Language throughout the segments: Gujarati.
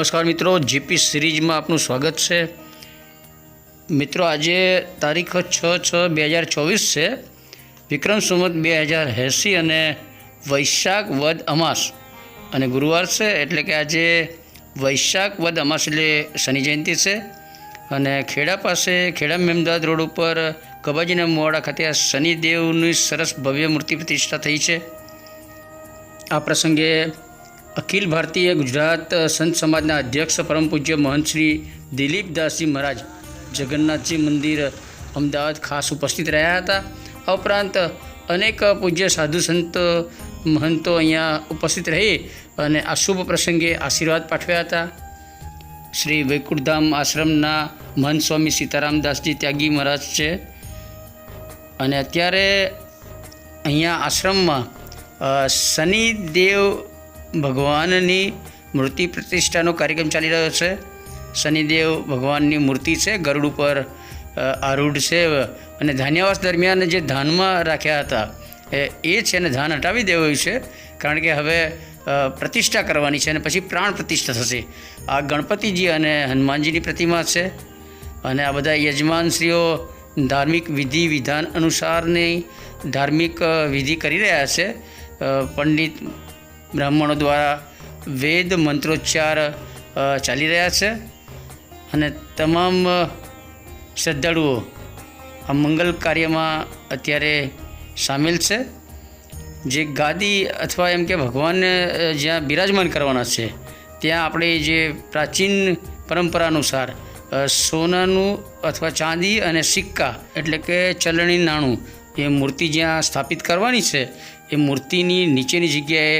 નમસ્કાર મિત્રો, જીપી સિરીઝમાં આપનું સ્વાગત છે। મિત્રો આજે તારીખ 6/6/2024 છે, વિક્રમ સંવત 2080 અને વૈશાખ વદ અમાસ અને ગુરુવાર છે, એટલે કે આજે વૈશાખ વદ અમાસ એટલે શનિ જયંતિ છે। અને ખેડા પાસે ખેડા મેમદાવાદ રોડ ઉપર ગબાજીના મોવાડા ખાતે આ શનિદેવની સરસ ભવ્ય મૂર્તિ પ્રતિષ્ઠા થઈ છે। આ પ્રસંગે અખિલ ભારતીય ગુજરાત સંત સમાજના અધ્યક્ષ પરમ પૂજ્ય મહંત શ્રી દિલીપદાસજી મહારાજ જગન્નાથજી મંદિર અમદાવાદ ખાસ ઉપસ્થિત રહ્યા હતા। આ ઉપરાંત અનેક પૂજ્ય સાધુ સંત મહંતો અહીંયા ઉપસ્થિત રહી અને આ શુભ પ્રસંગે આશીર્વાદ પાઠવ્યા હતા। શ્રી વૈકુંઠધામ આશ્રમના મહંત સ્વામી સીતારામદાસજી ત્યાગી મહારાજ છે અને અત્યારે અહીંયા આશ્રમમાં શનિદેવ ભગવાનની મૂર્તિ પ્રતિષ્ઠાનો કાર્યક્રમ ચાલી રહ્યો છે। શનિદેવ ભગવાનની મૂર્તિ છે, ગરુડ ઉપર આરૂઢ છે અને ધાન્યવાસ દરમિયાન જે ધાનમાં રાખ્યા હતા એ છે અને ધાન હટાવી દેવું છે, કારણ કે હવે પ્રતિષ્ઠા કરવાની છે અને પછી પ્રાણ પ્રતિષ્ઠા થશે। આ ગણપતિજી અને હનુમાનજીની પ્રતિમા છે અને આ બધા યજમાનશ્રીઓ ધાર્મિક વિધિ વિધાન અનુસારની ધાર્મિક વિધિ કરી રહ્યા છે। પંડિત બ્રાહ્મણો દ્વારા વેદ મંત્રોચ્ચાર ચાલી રહ્યા છે અને તમામ શ્રદ્ધાળુઓ આ મંગલ કાર્યમાં અત્યારે સામેલ છે। જે ગાદી અથવા એમ કે ભગવાનને જ્યાં બિરાજમાન કરવાના છે ત્યાં આપણે જે પ્રાચીન પરંપરા અનુસાર સોનાનું અથવા ચાંદી અને સિક્કા એટલે કે ચલણી નાણું એ મૂર્તિ જ્યાં સ્થાપિત કરવાની છે એ મૂર્તિની નીચેની જગ્યાએ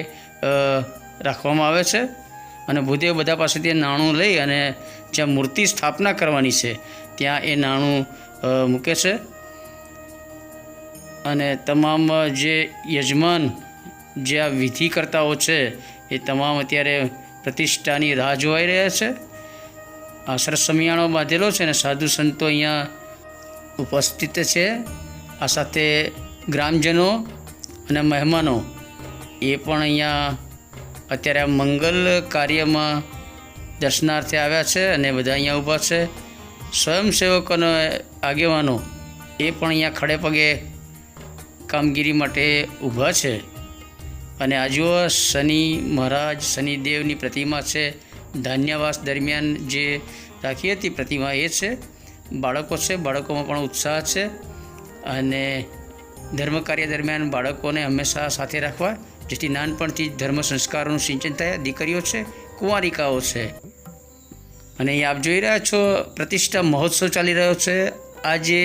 રાખવામાં આવે છે અને ભૂદેવ બધા પાસેથી નાણું લઈ અને જ્યાં મૂર્તિ સ્થાપના કરવાની છે ત્યાં એ નાણું મૂકે છે અને તમામ જે યજમાન જે આ વિધિકર્તાઓ છે એ તમામ અત્યારે પ્રતિષ્ઠાની રાહ જોવાઈ રહ્યા છે। આ સરસ સમિયાણો બાંધેલો છે અને સાધુ સંતો અહીંયા ઉપસ્થિત છે। આ સાથે ગ્રામજનો અને મહેમાનો એ પણ અહીંયા અત્યારે આ મંગલ કાર્યમાં દર્શનાર્થે આવ્યા છે અને બધા અહીંયા ઊભા છે। સ્વયંસેવકો અને આગેવાનો એ પણ અહીંયા ખડે પગે કામગીરી માટે ઊભા છે અને આ જુઓ શનિ મહારાજ શનિદેવની પ્રતિમા છે। ધાન્યવાસ દરમિયાન જે રાખી હતી પ્રતિમા એ છે। બાળકો છે, બાળકોમાં પણ ઉત્સાહ છે અને ધર્મ કાર્ય દરમિયાન બાળકોને હંમેશા સાથે રાખવા, જેથી નાનપણથી ધર્મ સંસ્કારોનું સિંચન થાય। દીકરીઓ છે, કુંવારિકાઓ છે અને અહીં આપ જોઈ રહ્યા છો પ્રતિષ્ઠા મહોત્સવ ચાલી રહ્યો છે। આજે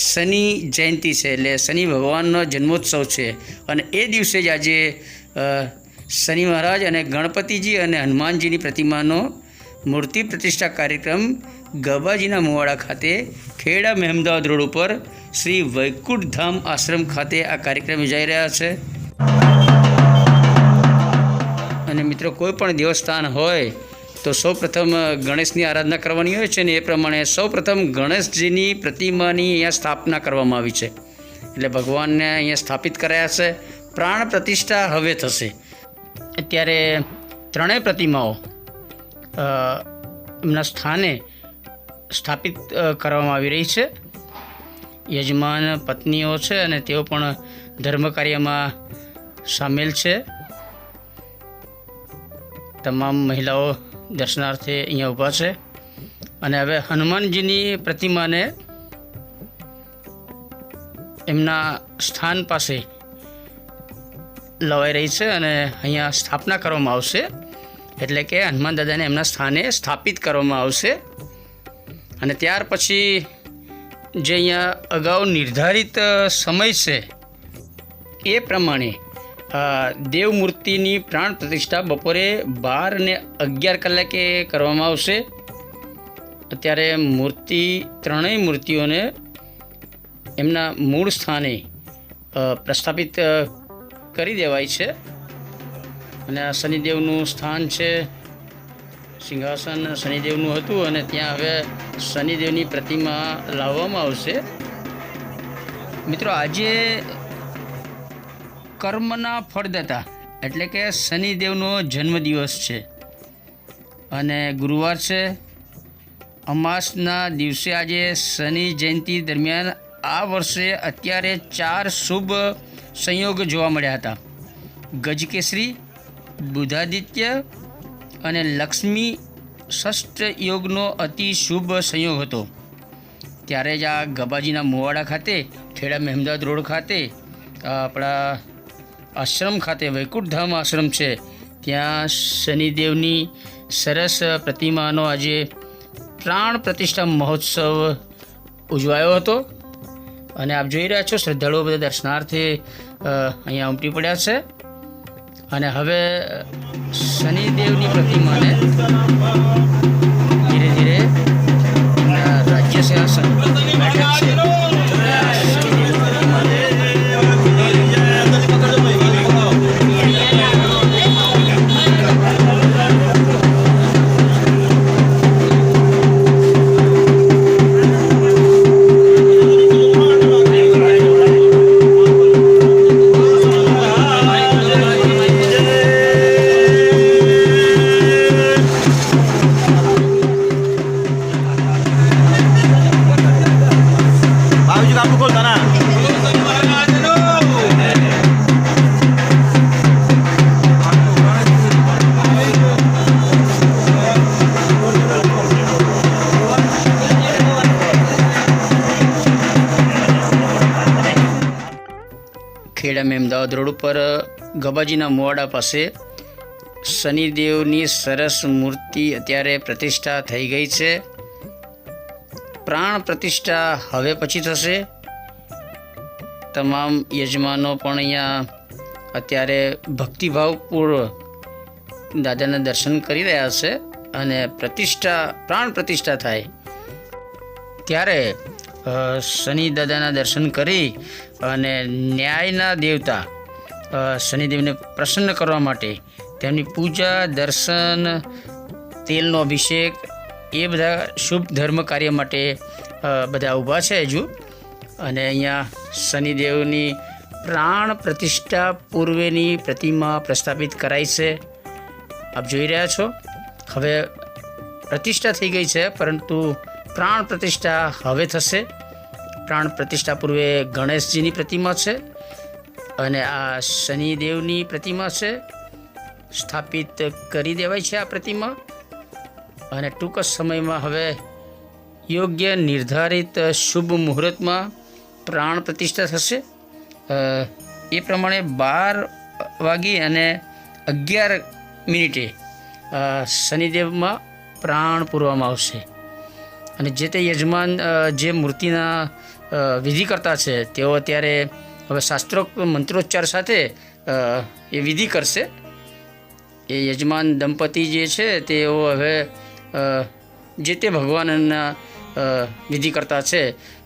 શનિ જયંતિ છે એટલે શનિ ભગવાનનો જન્મોત્સવ છે અને એ દિવસે જ આજે શનિ મહારાજ અને ગણપતિજી અને હનુમાનજીની પ્રતિમાનો મૂર્તિ પ્રતિષ્ઠા કાર્યક્રમ ગબાજીના મોવાડા ખાતે ખેડા મહેમદાવાદ રોડ ઉપર શ્રી વૈકુંઠધામ આશ્રમ ખાતે આ કાર્યક્રમ યોજાઈ રહ્યા છે। અને મિત્રો કોઈ પણ દેવસ્થાન હોય તો સૌપ્રથમ ગણેશની આરાધના કરવાની હોય છે ને એ પ્રમાણે સૌપ્રથમ ગણેશજીની પ્રતિમાની અહીંયા સ્થાપના કરવામાં આવી છે, એટલે ભગવાનને અહીંયા સ્થાપિત કરાયા છે। પ્રાણ પ્રતિષ્ઠા હવે થશે। અત્યારે ત્રણેય પ્રતિમાઓ એમના સ્થાને સ્થાપિત કરવામાં આવી રહી છે। યજમાન પત્નીઓ છે અને તેઓ પણ ધર્મ કાર્યમાં સામેલ છે। તમામ મહિલાઓ દર્શનાર્થે અહીંયા ઊભા છે અને હવે હનુમાનજીની પ્રતિમાને એમના સ્થાન પાસે લવાઈ રહી છે અને અહીંયા સ્થાપના કરવામાં આવશે, એટલે કે હનુમાન દાદાને એમના સ્થાને સ્થાપિત કરવામાં આવશે। અને ત્યાર પછી જે અહીંયા અગાઉ નિર્ધારિત સમય છે એ પ્રમાણે દેવમૂર્તિની પ્રાણ પ્રતિષ્ઠા બપોરે 12:11 કલાકે કરવામાં આવશે। અત્યારે ત્રણેય મૂર્તિઓને એમના મૂળ સ્થાને પ્રસ્થાપિત કરી દેવાય છે અને આ શનિદેવનું સ્થાન છે, સિંહાસન શનિદેવનું હતું અને ત્યાં હવે શનિદેવની પ્રતિમા લાવવામાં આવશે। મિત્રો આજે કર્મના ફળદાતા એટલે કે શનિદેવનો જન્મદિવસ છે અને ગુરુવાર છે. અમાસના દિવસે આજે શનિ જયંતિ દરમિયાન આ વર્ષે અત્યારે 4 શુભ સંયોગ જોવા મળ્યા હતા. ગજકેસરી, બુધાદિત્ય અને લક્ષ્મી ષષ્ઠ યોગનો અતિ શુભ સંયોગ હતો. ત્યારે જ આ ગબાજીના મોવાડા ખાતે, ખેડા મહેમદાવાદ રોડ ખાતે આપણા આશ્રમ ખાતે વૈકુંઠ ધામ આશ્રમ છે, ત્યાં શનિદેવની સરસ પ્રતિમાનો આજે પ્રાણ પ્રતિષ્ઠા મહોત્સવ ઉજવાયો હતો. અને આપ જોઈ રહ્યા છો શ્રદ્ધાળુઓ બધા દર્શનાર્થે અહીંયા ઉમટી પડ્યા છે. અને હવે શનિદેવની પ્રતિમાને ધીરે ધીરે રાજ્ય શાસન બેઠક છે શનિદેવની પ્રતિમાને ખેડા મહેમદાવાદ રોડ ઉપર ગબાજીના મોવાડા પાસે શનિદેવની સરસ મૂર્તિ અત્યારે પ્રતિષ્ઠા થઈ ગઈ છે. પ્રાણ પ્રતિષ્ઠા હવે પછી થશે. તમામ યજમાનો પણ અહીંયા અત્યારે ભક્તિભાવપૂર્વક દાદાના દર્શન કરી રહ્યા છે. અને પ્રાણ પ્રતિષ્ઠા થાય ત્યારે શનિ દાદાના દર્શન કરી અને ન્યાયના દેવતા શનિદેવને પ્રસન્ન કરવા માટે તેમની પૂજા, દર્શન, તેલનો અભિષેક એ બધા શુભ ધર્મ કાર્ય માટે બધા ઊભા છે હજુ. અને અહીંયા શનિદેવની પ્રાણ પ્રતિષ્ઠા પૂર્વેની પ્રતિમા પ્રસ્થાપિત કરાઈ છે. આપ જોઈ રહ્યા છો હવે પ્રતિષ્ઠા થઈ ગઈ છે, પરંતુ પ્રાણ પ્રતિષ્ઠા હવે થશે. પ્રાણ પ્રતિષ્ઠા પૂર્વે ગણેશજીની પ્રતિમા છે અને આ શનિદેવની પ્રતિમા છે. સ્થાપિત કરી દેવાય છે આ પ્રતિમા. અને ટૂંક જ સમયમાં હવે યોગ્ય નિર્ધારિત શુભ મુહૂર્તમાં પ્રાણ પ્રતિષ્ઠા થશે. એ પ્રમાણે 12:11 શનિદેવમાં પ્રાણ પૂરવામાં આવશે. અને જે તે યજમાન જે મૂર્તિના વિધિ કરતા છે તેઓ અત્યારે હવે શાસ્ત્રોક્ત મંત્રોચ્ચાર સાથે એ વિધિ કરશે. એ યજમાન દંપતી જે છે તેઓ હવે જે તે ભગવાનના વિધિ કરતા છે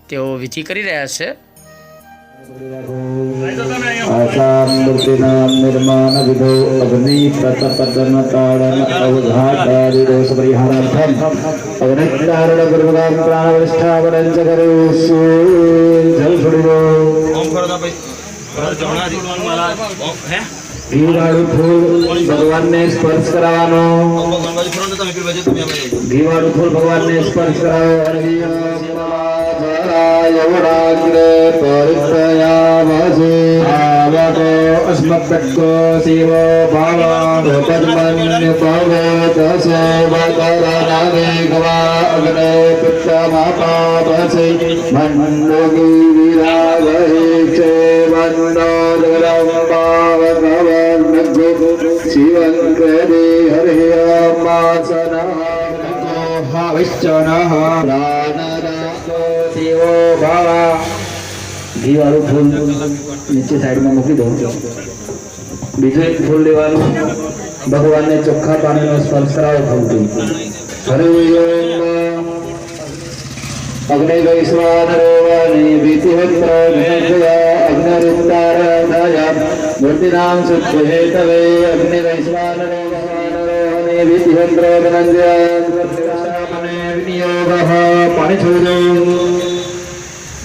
તેઓ વિધિ કરી રહ્યા છે. આસામ મૂર્તિનામ નિર્માણ વિધો અગ્નિ પ્રતપદન તાડન અવઘાતાદિ દોષ પરિહારાર્થમ અગ્નિકારણ ગુરુગામ પ્રાણવષ્ઠાવરણ ચ કરેષુ. જલ છોડી દો. ઓમ કરો તો ભાઈ ઘીવાળું ફૂલ ભગવાનને સ્પર્શ કરાવવાનો. ઘીવાળું ફૂલ ભગવાનને સ્પર્શ કરાવવાનો. પરિત્રયામસે આવતો અસ્મત્તકો શિવો ભાવાપદ્મન્ય પર્વતસે વકરનાગે ગવા અગ્ને પિત્તમાપાપસે મન્નોગી વિરાવહે ક્ષે મન્નો જગદમ ભાવગવન્નગો શિવંકરે હરિયમાસના વિશ્ચનઃ પ્રાણરાગો શિવો ભાવા. ઘીવાળું ફૂલ નીચે સાઈડમાં મૂકી દો. બીજું એક ફૂલ લેવાનું, ભગવાનને ચોખ્ખા પાણીનો સ્પર્શ કરાવો ફૂલથી. હરે અગ્નિ વૈશ્વાનરોવાણી ભીતિવત્ર અગ્નિરિતારદાય મૂર્તિનામ સુખહેતવે અગ્નિ વૈશ્વાનરોવાણી ભીતિવત્ર ધનંજય વિનિયોગઃ. પાણી છોડો.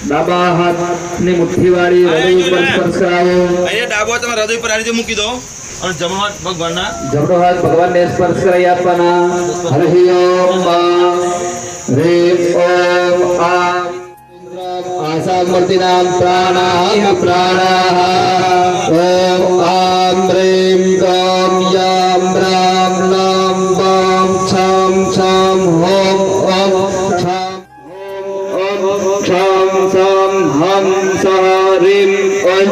ડાબા હાથની મુઠ્ઠી વાળી હૃદય ઉપર સ્પર્શ કરાવો. અહીંયા ડાબો તમે હૃદય પર આ રીતે મૂકી દો. અને જમણો હાથ ભગવાનના જમણો હાથ ભગવાનને સ્પર્શ કરાવી આપવાના. હરિ ઓમ હ્રીમ ઓમ આમ આસા મૂર્તિનામ પ્રાણાય પ્રાણાહ. ઓમ આમ હ્રીમ ઓમ યામ રામ નામ વામ છમ છમ હોમ ઓમ છમ ઓમ છમ છમ હમ સહ રીમ ઓમ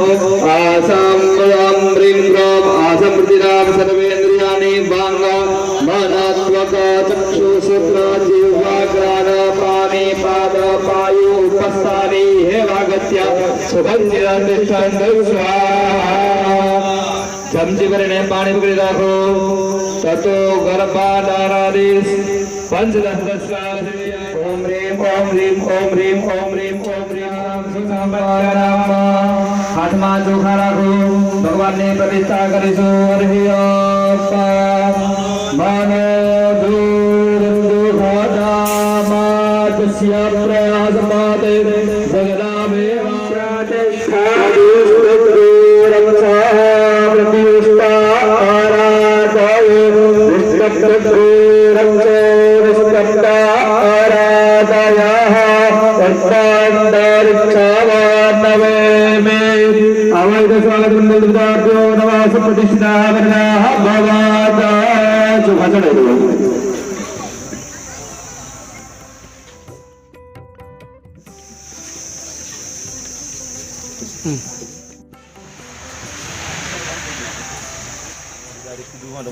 આસમ ઓમ રીમ ઓમ આસમ મૂર્તિનામ સર્વેન્દ્રિયાની ભાંગા મનત્વક ચક્ષુ શુક્ર જીહ્વા ગ્રાણ પાણી પાદ પાયુ ઉપસ્થાની હે વાગત્ય સુગંધિરંડ સ્વાહા. ચમચી ભરીને પાણી પકડી રાખો. તતો ગર્ભાધારાદિશ પંચદશ ઓમ રીમ ઓમ રીમ ઓમ રીમ ઓમ રીમ ઓમ રીમ હાથમાં ચોખા રાખો. ભગવાનની પ્રતિષ્ઠા કરીશું. હરિ ઓમ મનો દુઃખદામાત્સ્ય પ્રયાસમાતે જગદામેવા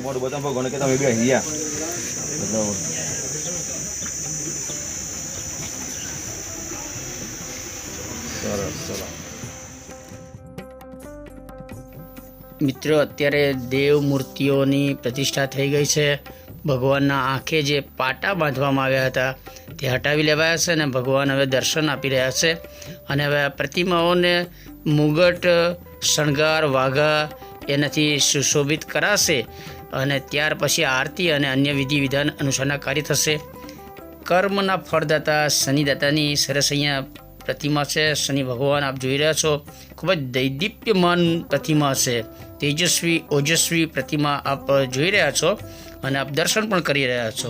મોઢું બધા ભગવાન કે તમે બે અહીંયા મિત્રો અત્યારે દેવ મૂર્તિઓની પ્રતિષ્ઠા થઈ ગઈ છે. ભગવાનના આંખે જે પાટા બાંધવામાં આવ્યા હતા તે હટાવી લેવાયા છે અને ભગવાન હવે દર્શન આપી રહ્યા છે. અને હવે આ પ્રતિમાઓને મુગટ, શણગાર, વાઘા એનાથી સુશોભિત કરાશે અને ત્યાર પછી આરતી અને અન્ય વિધિ વિધાન અનુસારના કાર્ય થશે. કર્મના ફળદાતા શનિદાતાની સરસ અહીંયા પ્રતિમા છે. શનિ ભગવાન આપ જોઈ રહ્યા છો. ખૂબ જ દૈદીપ્યમાન પ્રતિમા છે. તેજસ્વી ઓજસ્વી પ્રતિમા આપ જોઈ રહ્યા છો અને આપ દર્શન પણ કરી રહ્યા છો.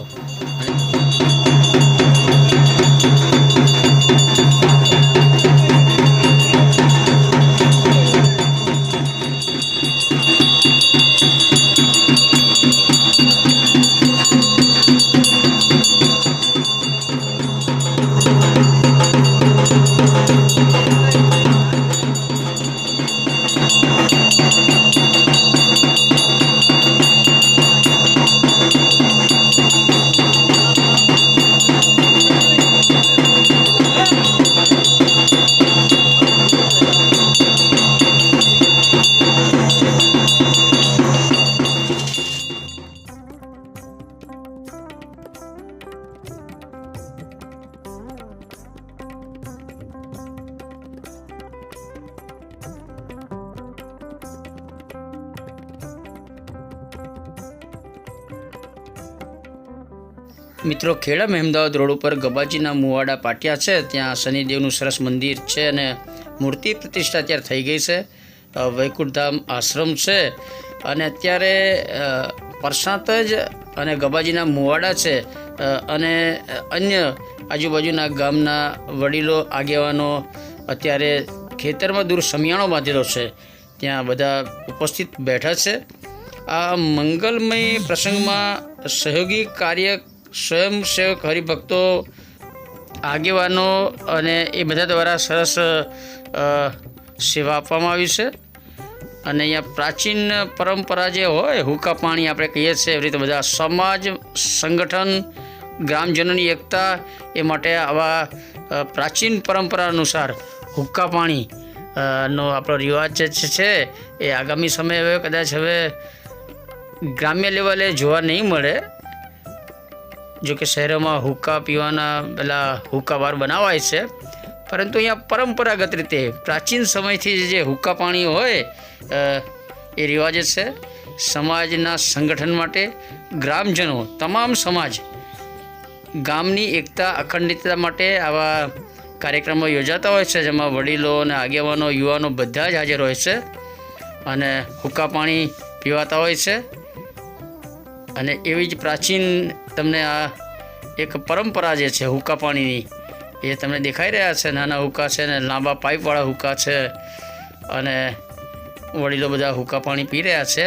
મિત્રો, ખેડા મહેમદાવાદ રોડ ઉપર ગબાજીના મુવાડા પાટિયા છે, ત્યાં શનિદેવનું સરસ મંદિર છે અને મૂર્તિ પ્રતિષ્ઠા અત્યારે થઈ ગઈ છે. વૈકુંઠધામ આશ્રમ છે અને અત્યારે પરસાત જ અને ગબાજીના મુવાડા છે અને અન્ય આજુબાજુના ગામના વડીલો આગેવાનો અત્યારે ખેતરમાં દૂર સમિયાણો બાંધેલો છે, ત્યાં બધા ઉપસ્થિત બેઠા છે. આ મંગલમય પ્રસંગમાં સહયોગી કાર્ય સ્વયંસેવક હરિભક્તો આગેવાનો અને એ બધા દ્વારા સરસ સેવા આપવામાં આવી છે. અને અહીંયા પ્રાચીન પરંપરા જે હોય હુક્કા પાણી આપણે કહીએ છીએ એવી રીતે બધા સમાજ સંગઠન ગ્રામજનોની એકતા એ માટે આવા પ્રાચીન પરંપરા અનુસાર હુક્કા પાણી નો આપણો રિવાજ જે છે એ આગામી સમયે હવે કદાચ હવે ગ્રામ્ય લેવલે જોવા નહીં મળે. જો કે શહેરોમાં હુક્કા પીવાના પેલા હુક્કા બાર બનાવાય છે, પરંતુ અહીંયા પરંપરાગત રીતે પ્રાચીન સમયથી જે હુક્કા પાણી હોય એ રિવાજ છે. સમાજના સંગઠન માટે ગ્રામજનો તમામ સમાજ ગામની એકતા અખંડિતતા માટે આવા કાર્યક્રમો યોજાતા હોય છે, જેમાં વડીલો અને આગેવાનો યુવાનો બધા જ હાજર હોય છે અને હુક્કા પાણી પીવાતા હોય છે. અને એવી જ પ્રાચીન તમને આ એક પરંપરા જે છે હુક્કા પાણીની એ તમને દેખાઈ રહ્યા છે. નાના હુક્કા છે ને લાંબા પાઇપવાળા હુક્કા છે અને વડીલો બધા હુક્કા પાણી પી રહ્યા છે.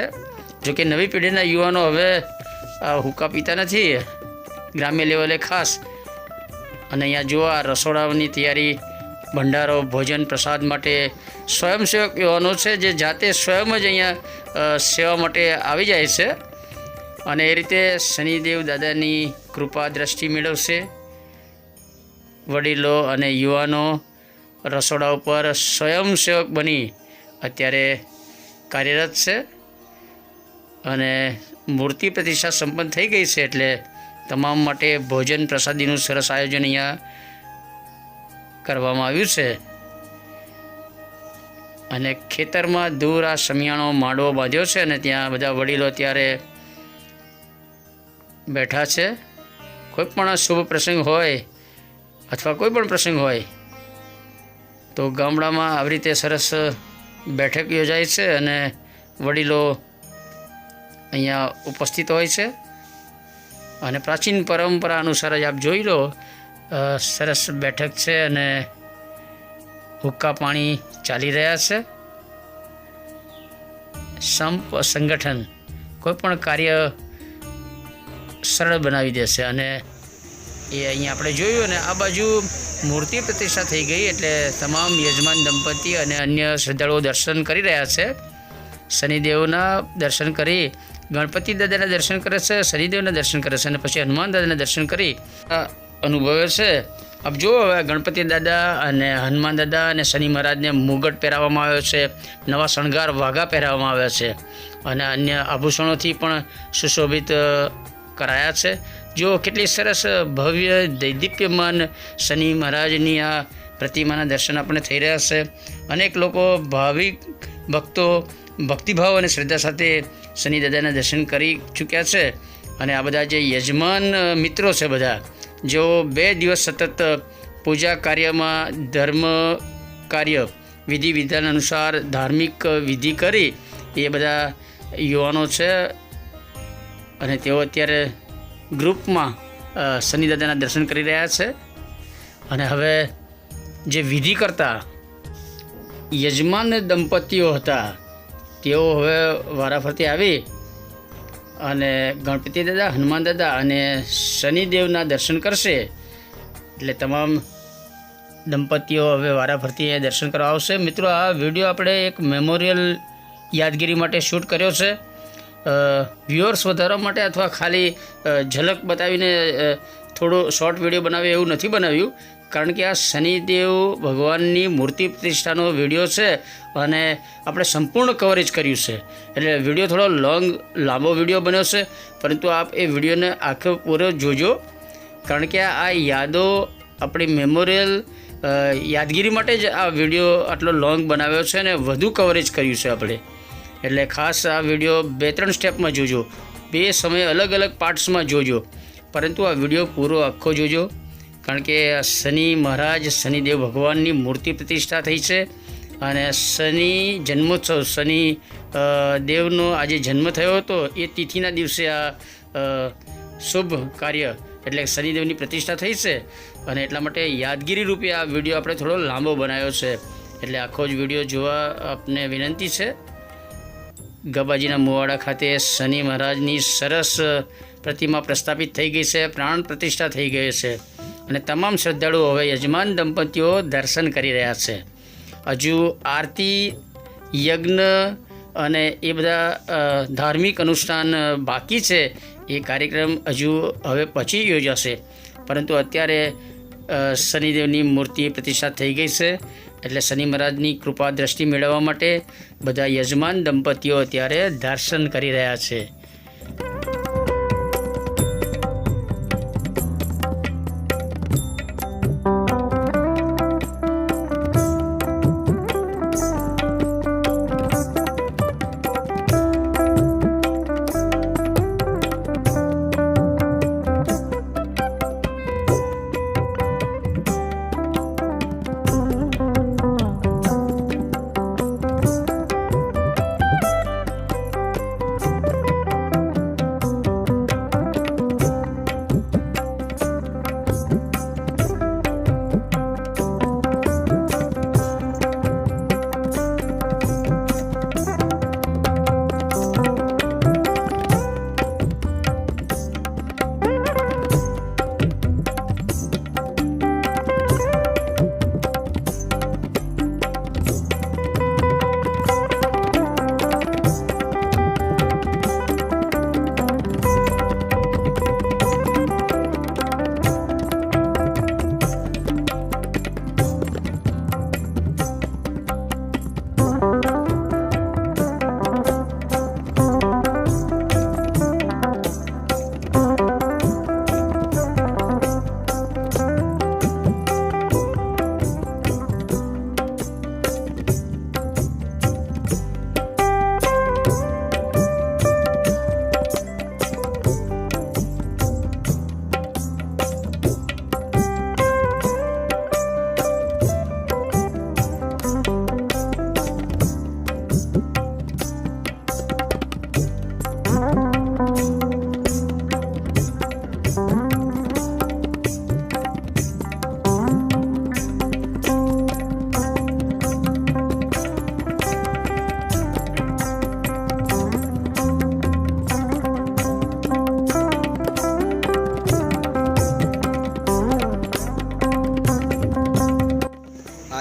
જોકે નવી પેઢીના યુવાનો હવે હુક્કા પીતા નથી, ગ્રામ્ય લેવલે ખાસ. અને અહીંયા જો આ રસોડાની તૈયારી, ભંડારો, ભોજન પ્રસાદ માટે સ્વયંસેવક યુવાનો છે જે જાતે સ્વયં જ અહીંયા સેવા માટે આવી જાય છે. અને એ રીતે શનિદેવ દાદાની કૃપા દ્રષ્ટિ મેળવશે. વડીલો અને યુવાનો રસોડા ઉપર સ્વયંસેવક બની અત્યારે કાર્યરત છે. અને મૂર્તિ પ્રતિષ્ઠા સંપન્ન થઈ ગઈ છે એટલે તમામ માટે ભોજન પ્રસાદીનું સરસ આયોજન અહીંયા કરવામાં આવ્યું છે. અને ખેતરમાં દૂર આ સમિયાણો માંડવો બાંધ્યો છે અને ત્યાં બધા વડીલો ત્યારે બેઠા છે. કોઈ પણ શુભ પ્રસંગ હોય અથવા કોઈ પણ પ્રસંગ હોય તો ગામડામાં આવી રીતે સરસ બેઠક યોજાય છે અને વડીલો અહીંયા ઉપસ્થિત હોય છે. અને પ્રાચીન પરંપરા અનુસાર જ આપ જોઈ લો, સરસ બેઠક છે અને હુક્કા પાણી ચાલી રહ્યા છે. સંપ સંગઠન કોઈ પણ કાર્ય સરળ બનાવી દેશે. અને એ અહીંયા આપણે જોયું અને આ બાજુ મૂર્તિ પ્રતિષ્ઠા થઈ ગઈ એટલે તમામ યજમાન દંપતી અને અન્ય શ્રદ્ધાળુઓ દર્શન કરી રહ્યા છે. શનિદેવના દર્શન કરી ગણપતિ દાદાના દર્શન કરે છે, શનિદેવના દર્શન કરે છે અને પછી હનુમાન દાદાના દર્શન કરી અનુભવે છે. આપ જુઓ, હવે ગણપતિ દાદા અને હનુમાન દાદા અને શનિ મહારાજને મુગટ પહેરાવવામાં આવ્યો છે, નવા શણગાર વાઘા પહેરાવવામાં આવ્યા છે અને અન્ય આભૂષણોથી પણ સુશોભિત કરાયા છે. જો કેટલી સરસ ભવ્ય દૈદીપ્યમાન શનિ મહારાજની આ પ્રતિમાના દર્શન આપણે થઈ રહ્યા છે. અનેક લોકો ભાવિક ભક્તો ભક્તિભાવ અને શ્રદ્ધા સાથે શનિ દાદાના દર્શન કરી ચૂક્યા છે. અને આ બધા જે યજમાન મિત્રો છે બધા, જેઓ 2 દિવસ સતત પૂજા કાર્યમાં ધર્મ કાર્ય વિધિ વિધાન અનુસાર ધાર્મિક વિધિ કરી એ બધા યુવાનો છે. અને તેઓ અત્યારે ગ્રુપમાં શનિદાદાના દર્શન કરી રહ્યા છે. અને હવે જે વિધિ કરતા યજમાન દંપતીઓ હતા તેઓ હવે વારાફરતી આવી અને ગણપતિ દાદા, હનુમાન દાદા અને શનિદેવના દર્શન કરશે. એટલે તમામ દંપતીઓ હવે વારાફરતી દર્શન કરવા આવશે. મિત્રો, આ વિડીયો આપણે એક મેમોરિયલ યાદગીરી માટે શૂટ કર્યો છે. વ્યુઅર્સ વધારવા માટે અથવા ખાલી ઝલક બતાવીને થોડો શોર્ટ વિડીયો બનાવે એવું નથી બનાવ્યું, કારણ કે આ શનિદેવ ભગવાનની મૂર્તિ પ્રતિષ્ઠાનો વિડીયો છે અને આપણે સંપૂર્ણ કવરેજ કર્યું છે. એટલે વિડીયો થોડો લાંબો વિડીયો બન્યો છે, પરંતુ આપ એ વિડીયોને આખો પૂરો જોજો, કારણ કે આ યાદો આપણી મેમોરિયલ યાદગીરી માટે જ આ વિડીયો આટલો લોંગ બનાવ્યો છે અને વધુ કવરેજ કર્યું છે આપણે. એટલે ખાસ આ વિડીયો 2-3 સ્ટેપમાં જોજો, 2 સમય અલગ અલગ પાર્ટ્સમાં જોજો, પરંતુ આ વિડીયો પૂરો આખો જોજો. કારણ કે શનિ મહારાજ, શનિદેવ ભગવાનની મૂર્તિ પ્રતિષ્ઠા થઈ છે અને શનિ જન્મોત્સવ, શનિ દેવનો આજે જન્મ થયો હતો એ તિથિના દિવસે આ શુભ કાર્ય એટલે શનિદેવની પ્રતિષ્ઠા થઈ છે. અને એટલા માટે યાદગીરી રૂપે આ વિડીયો આપણે થોડો લાંબો બનાવ્યો છે. એટલે આખો જ વિડીયો જોવા આપને વિનંતી છે. ગબાજીના મુવાડા ખાતે શનિ મહારાજની સરસ પ્રતિમા પ્રસ્થાપિત થઈ ગઈ છે, પ્રાણ પ્રતિષ્ઠા થઈ ગઈ છે અને તમામ શ્રદ્ધાળુઓ હવે યજમાન દંપતીઓ દર્શન કરી રહ્યા છે. હજુ આરતી, યજ્ઞ અને એ બધા ધાર્મિક અનુષ્ઠાન બાકી છે. એ કાર્યક્રમ હજુ હવે પછી યોજાશે, પરંતુ અત્યારે શનિદેવની મૂર્તિ પ્રતિષ્ઠા થઈ ગઈ છે. એટલે શનિ મહારાજની કૃપા દ્રષ્ટિ મેળવવા માટે બધા યજમાન દંપતીઓ અત્યારે દર્શન કરી રહ્યા છે.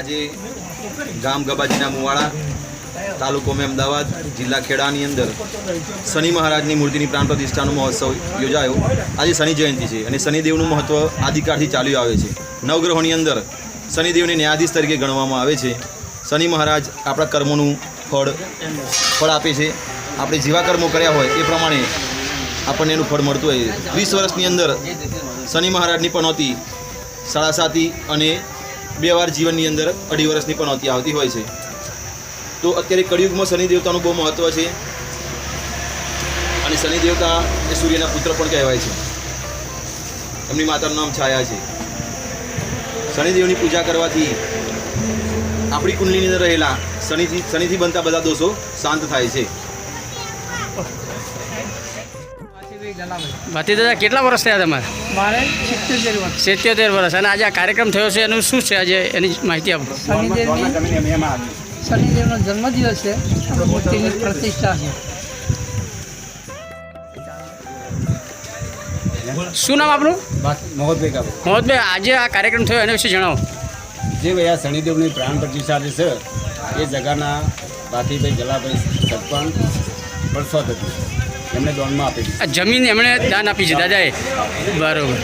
આજે ગામ ગબાજીના મુવાડા, તાલુકો અમદાવાદ, જિલ્લા ખેડાની અંદર શનિ મહારાજની મૂર્તિની પ્રાણ પ્રતિષ્ઠાનો મહોત્સવ યોજાયો. આજે શનિ જયંતિ છે અને શનિદેવનું મહત્ત્વ આદિકાળથી ચાલ્યું આવે છે. નવગ્રહોની અંદર શનિદેવને ન્યાયાધીશ તરીકે ગણવામાં આવે છે. શનિ મહારાજ આપણા કર્મોનું ફળ આપે છે. આપણે જેવા કર્મો કર્યા હોય એ પ્રમાણે આપણને એનું ફળ મળતું હોય છે. 20 વર્ષની અંદર શનિ મહારાજની પનોતી 7.5 અને 2 વાર જીવનની અંદર 2.5 વર્ષની પનોતી આવતી હોય છે. તો અત્યારે કળિયુગમાં શનિ દેવતાનું બહુ મહત્ત્વ છે અને શનિ દેવતા એ સૂર્યના પુત્ર પણ કહેવાય છે. એમની માતાનું નામ છાયા છે. શનિદેવની પૂજા કરવાથી આપણી કુંડલીની અંદર રહેલા શનિથી બનતા બધા દોષો શાંત થાય છે. ભાતી દાદા કેટલા વર્ષ થયા તમારે? મારે 77 વર્ષ. 77 વર્ષ. અને આજે આ કાર્યક્રમ થયો છે એનું શું છે આજે એની માહિતી આપો. શનિદેવનો જન્મદિવસ છે. મૂર્તિની પ્રતિષ્ઠા છે. શું નામ આપનું? મોહનભાઈ કાબુ. મોહમ્મદભાઈ, આજે આ કાર્યક્રમ થયો એના વિશે જણાવો. જે ભાઈ આ શનિદેવની પ્રાણ પ્રતિષ્ઠા જે છે એ જગાના ભાતીભાઈ જલાભાઈ સરપંચ વર્ષોદ હતી એમણે દાનમાં આપી દીધી આ જમીન એમણે દાન આપી છે દાદાએ. બરાબર.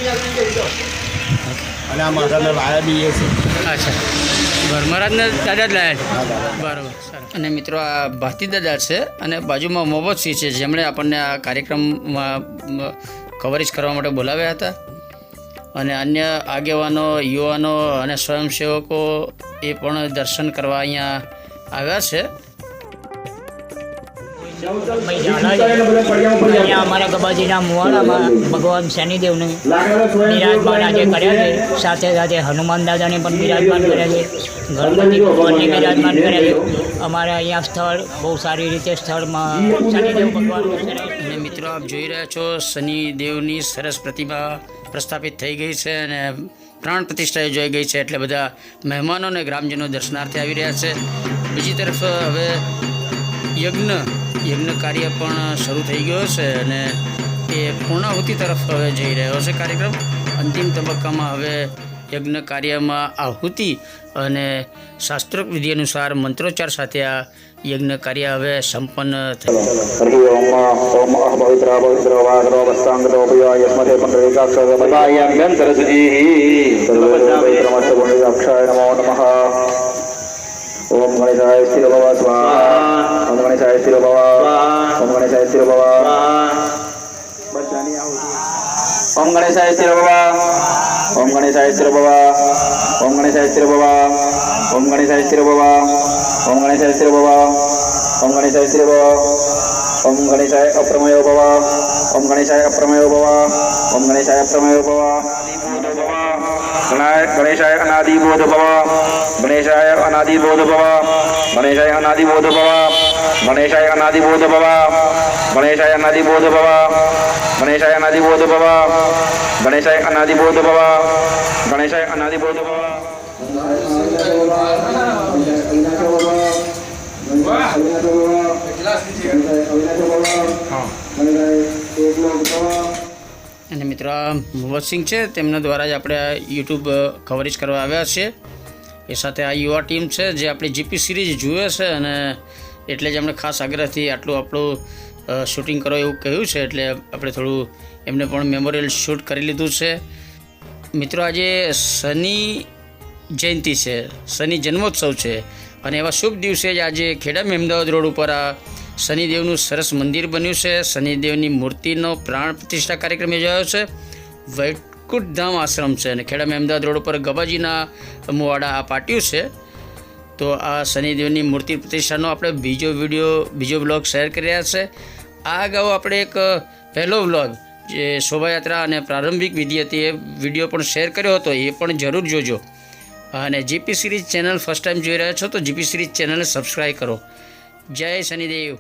અને આ મહારાજના લાયા બી એ છે. અચ્છા, બરાબર. મહારાજને દાદા જ લાયા છે. હા, દાદા. બરાબર. સારું. અને મિત્રો આ ભાતી દાદા છે અને બાજુમાં મોહમ્મદસિંહ છે જેમણે આપણને આ કાર્યક્રમમાં કવરેજ કરવા માટે બોલાવ્યા હતા. અને અન્ય આગેવાનો, યુવાનો અને સ્વયંસેવકો એ પણ દર્શન કરવા અહીંયા આવ્યા છે. અહીંયા અમારા ગબાજીના મુવાડામાં ભગવાન શનિદેવને બિરાજમાન આજે કર્યા છે. સાથે સાથે હનુમાન દાદાને પણ બિરાજમાન કર્યા છે. ગણપતિ ભગવાનને બિરાજમાન કર્યા છે. અમારા અહીંયા સ્થળ બહુ સારી રીતે સ્થળમાં શનિદેવ ભગવાનનું છે. અને મિત્રો આપ જોઈ રહ્યા છો શનિદેવની સરસ પ્રતિમા પ્રસ્થાપિત થઈ ગઈ છે અને પ્રાણ પ્રતિષ્ઠા યોજાઈ ગઈ છે. એટલે બધા મહેમાનો અને ગ્રામજનો દર્શનાર્થે આવી રહ્યા છે. બીજી તરફ હવે યજ્ઞ કાર્ય પણ શરૂ થઈ ગયો છે અને એ પૂર્ણાહુતિ તરફ હવે જઈ રહ્યો છે કાર્યક્રમ. અંતિમ તબક્કામાં હવે યજ્ઞ કાર્યમાં આહુતિ અને શાસ્ત્રોક્ત વિધિ અનુસાર મંત્રોચ્ચાર સાથે આ યજ્ઞ કાર્ય હવે સંપન્ન થયું. हरि ओम पवित्र पवित्र वाग्रो वस्तांगरो यस्मते पुंडरीकाक्षाय नमो नमः. ओम गणेशाय स्थिर भव स्वाहा. ओम गणेशाय स्थिर भव. ओम गणेशाय स्थिर भव. ओम गणेशाय स्थिर भव. ओम गणेशाय स्थिर भव. ओम गणेशाय स्थिर भव. ओम गणेशाय स्थिर भव. ओम गणेशाय स्थिर भव. ओम गणेशाय स्थिर भव. ओम गणेशाय अप्रमेयो भव. ओम गणेशाय अप्रमेयो भव. ओम गणेशाय अप्रमेयो भव. गणेशाय अनादिबोध भव. गणेशाय अनादिबोध भव. गणेशाय अनादिबोध भव. गणेशाय अनादिबोध भव. गणेशाय अनादिबोध भव. गणेशाय अनादिबोध भव. गणेशाय अनादिबोध भव. गणेशाय अनादिबोध भव. અને મિત્રો આ મોહમ્મદસિંહ છે તેમના દ્વારા જ આપણે આ યુટ્યુબ કવરેજ કરવા આવ્યા છે. એ સાથે આ યુવા ટીમ છે જે આપણી જીપી સિરીઝ જુએ છે અને એટલે જ એમણે ખાસ આગ્રહથી આટલું આપણું શૂટિંગ કરો એવું કહ્યું છે. એટલે આપણે થોડું એમને પણ મેમોરિયલ શૂટ કરી લીધું છે. મિત્રો આજે શનિ જયંતિ છે, શનિ જન્મોત્સવ છે અને એવા શુભ દિવસે જ આજે ખેડા અમદાવાદ રોડ ઉપર આ શનિદેવનું સરસ મંદિર બન્યું છે. શનિદેવની મૂર્તિનો પ્રાણ પ્રતિષ્ઠા કાર્યક્રમ યોજાયો છે. વૈકુંઠ ધામ આશ્રમ છે અને ખેડા અમદાવાદ રોડ ઉપર ગબાજીના મુવાડા આ પાટિયું છે. તો આ શનિદેવની મૂર્તિ પ્રતિષ્ઠાનો આપણે બીજો બ્લોગ શેર કરી રહ્યા છે. આ અગાઉ આપણે એક પહેલો વ્લોગ જે શોભાયાત્રા અને પ્રારંભિક વિધિ હતી એ વિડીયો પણ શેર કર્યો હતો. એ પણ જરૂર જોજો. અને GP series channel first time જોઈ રહ્યા છો તો જીપી સિરીઝ ચેનલને સબસ્ક્રાઈબ કરો. જય શનિદેવ.